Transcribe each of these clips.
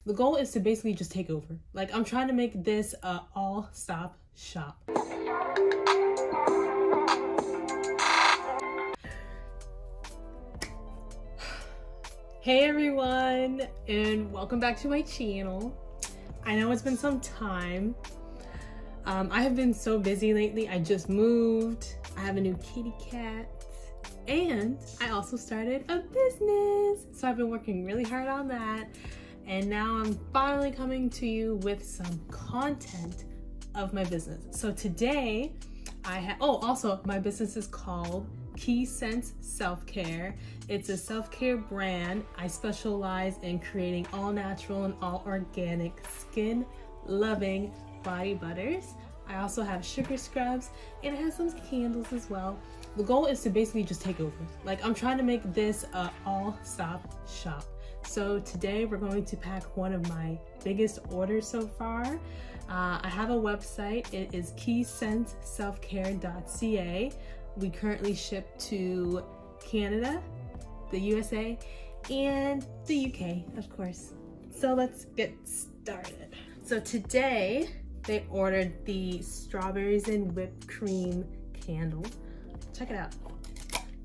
The goal is to basically just take over. Like, I'm trying to make this a all-stop shop. Hey everyone, and welcome back to my channel. I know it's been some time. I have been so busy lately. I just moved. I have a new kitty cat. And I also started a business. So I've been working really hard on that. And now I'm finally coming to you with some content of my business. So today I have, also my business is called Key Sense Self-Care. It's a self-care brand. I specialize in creating all natural and all organic skin loving body butters. I also have sugar scrubs and I have some candles as well. The goal is to basically just take over. Like, I'm trying to make this a all-stop shop. So today we're going to pack one of my biggest orders so far. I have a website. It is keysenseselfcare.ca. We currently ship to Canada, the USA, and the UK, of course. So let's get started. So today they ordered the strawberries and whipped cream candle. Check it out.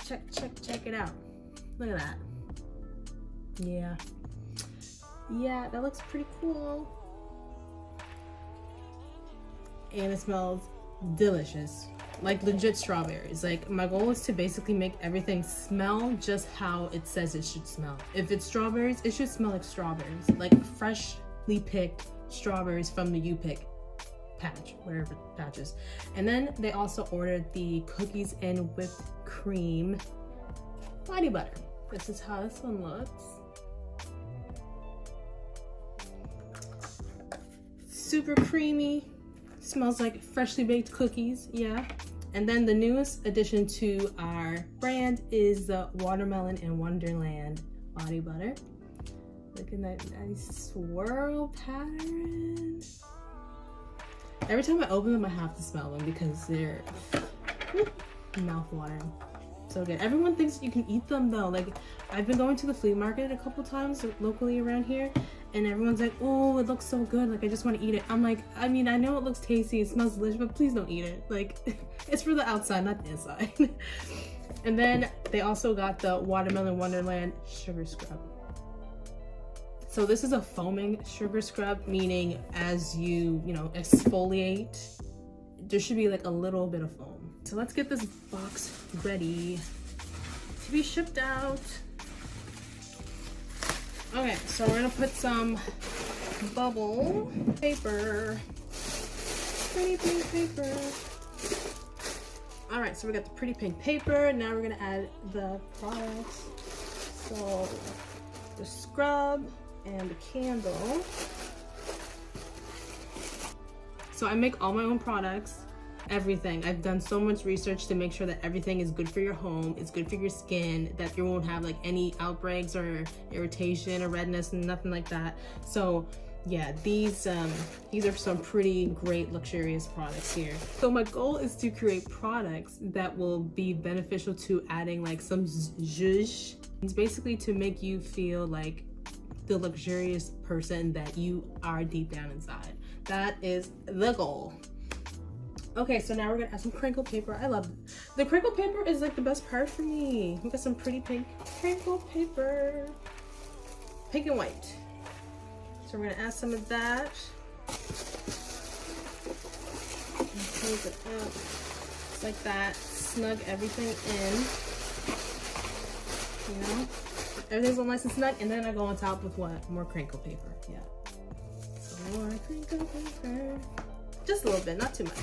Check it out. Look at that. Yeah, that looks pretty cool. And it smells delicious, like legit strawberries. Like, my goal is to basically make everything smell just how it says it should smell. If it's strawberries, it should smell like strawberries, like freshly picked strawberries from the U-Pick patch, whatever patches. And then they also ordered the cookies and whipped cream body butter. This is how this one looks. Super creamy, smells like freshly baked cookies, yeah. And then the newest addition to our brand is the Watermelon and Wonderland body butter. Look at that nice swirl pattern. Every time I open them, I have to smell them because they're mouth-watering. So good. Everyone thinks you can eat them though. Like, I've been going to the flea market a couple times locally around here, and everyone's like, oh, it looks so good, like I just want to eat it. I'm like, I mean, I know it looks tasty, it smells delicious, but please don't eat it. Like, it's for the outside, not the inside. And then they also got the Watermelon Wonderland sugar scrub. So this is a foaming sugar scrub, meaning as you exfoliate, there should be like a little bit of foam. So let's get this box ready to be shipped out. Okay, so we're gonna put some bubble paper, pretty pink paper. All right, so we got the pretty pink paper. Now we're gonna add the products. So the scrub and the candle. So I make all my own products, everything. I've done so much research to make sure that everything is good for your home, it's good for your skin, that you won't have like any outbreaks or irritation or redness and nothing like that. So yeah, these are some pretty great luxurious products here. So my goal is to create products that will be beneficial to adding like some zhuzh. It's basically to make you feel like the luxurious person that you are deep down inside. That is the goal. Okay, so now we're gonna add some crinkle paper. I love it. The crinkle paper is like the best part for me. We got some pretty pink crinkle paper. Pink and white. So we're gonna add some of that. And close it up. Just like that. Snug everything in. You know? Everything's all nice and snug, and then I go on top with what? More crinkle paper. Yeah. Some more crinkle paper. Just a little bit, not too much.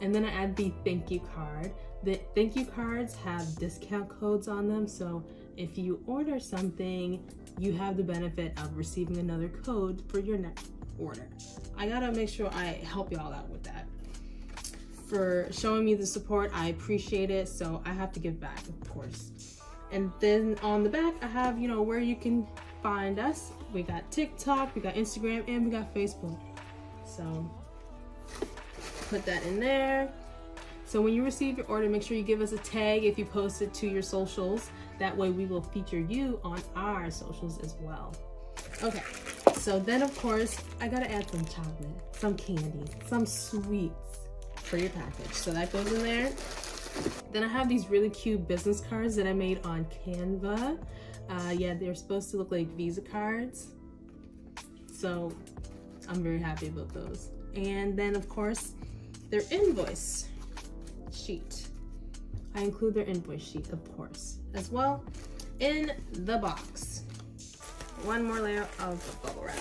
And then I add the thank you card. The thank you cards have discount codes on them, so if you order something, you have the benefit of receiving another code for your next order. I gotta make sure I help y'all out with that. For showing me the support, I appreciate it, so I have to give back, of course. And then on the back, I have, where you can find us. We got TikTok, we got Instagram, and we got Facebook. So put that in there. So when you receive your order, make sure you give us a tag if you post it to your socials. That way we will feature you on our socials as well. Okay, So then of course, I gotta add some chocolate, some candy, some sweets for your package. So that goes in there. Then I have these really cute business cards that I made on Canva. Yeah, they're supposed to look like Visa cards. So I'm very happy about those. And then of course, their invoice sheet. I include their invoice sheet, of course, as well in the box. One more layer of bubble wrap.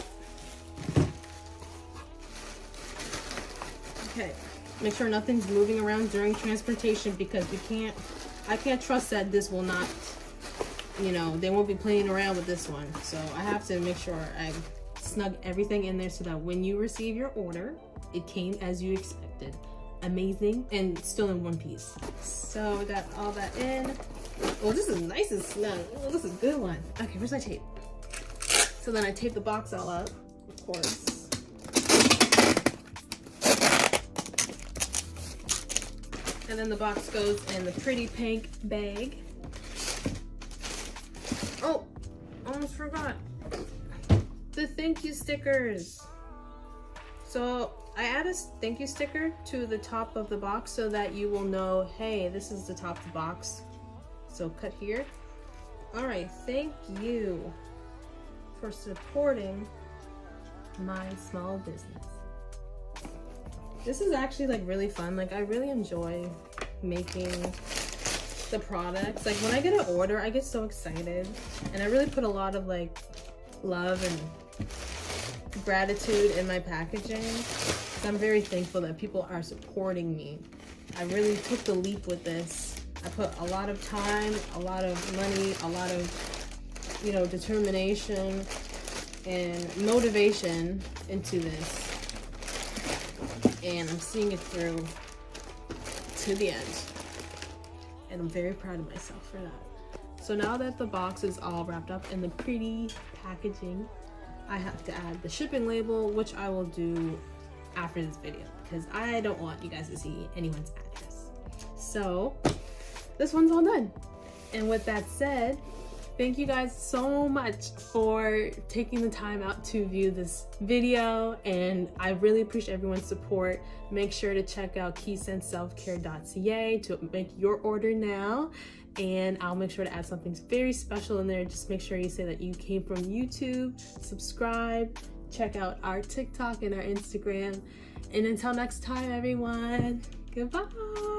Okay, make sure nothing's moving around during transportation because I can't trust that this will not, you know, they won't be playing around with this one. So I have to make sure I snug everything in there so that when you receive your order, it came as you expected. Amazing, and still in one piece. So we got all that in. Oh, this is nice and snug. Oh, this is a good one. Okay, where's my tape? So then I tape the box all up, of course. And then the box goes in the pretty pink bag. Oh, almost forgot. The thank you stickers. So I add a thank you sticker to the top of the box so that you will know, hey, this is the top of the box. So cut here. All right, thank you for supporting my small business. This is actually like really fun. Like I really enjoy making the products. Like when I get an order, I get so excited, and I really put a lot of like love and gratitude in my packaging. I'm very thankful that people are supporting me. I really took the leap with this. I put a lot of time, a lot of money, a lot of, you know, determination and motivation into this. And I'm seeing it through to the end. And I'm very proud of myself for that. So now that the box is all wrapped up in the pretty packaging, I have to add the shipping label, which I will do after this video because I don't want you guys to see anyone's address. So this one's all done. And with that said, thank you guys so much for taking the time out to view this video, and I really appreciate everyone's support. Make sure to check out keysenseselfcare.ca to make your order now, and I'll make sure to add something very special in there. Just make sure you say that you came from YouTube, subscribe, check out our TikTok and our Instagram, and until next time everyone, goodbye.